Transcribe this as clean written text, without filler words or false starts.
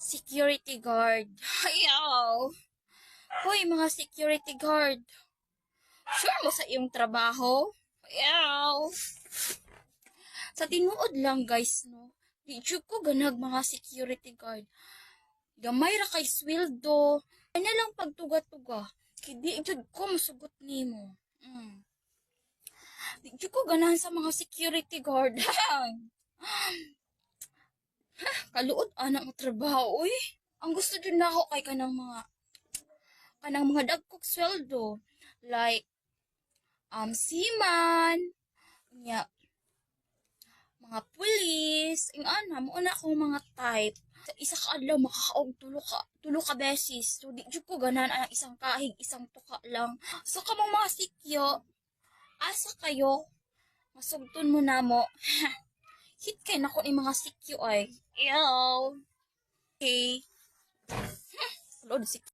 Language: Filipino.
Security guard. Ayaw. Hoy, mga security guard. Sure mo sa iyong trabaho? Ayaw. Sa tinuod lang, guys, no? Di jud ko ganag mga security guard. Gamay ra kay sweldo. Ay na lang pagtuga-tuga. Kay di jud ko masugot nimo. Di jud ko ganahan sa mga security guard. Kaluod anak nga trabaho, uy. Ang gusto dyan na ako kay kanang mga dagkog sweldo. Like, seaman, nya, mga pulis, yung mo na akong mga type. Sa isa ka adlaw makakaog tulo ka beses. So di jud ko ganan ang isang kahig, isang tuka lang. So kamong mga sikyo, asa kayo? Masugton mo na mo. Hit kay nako ni mga sikyo ay. Ew. Okay. Lord, sikyo.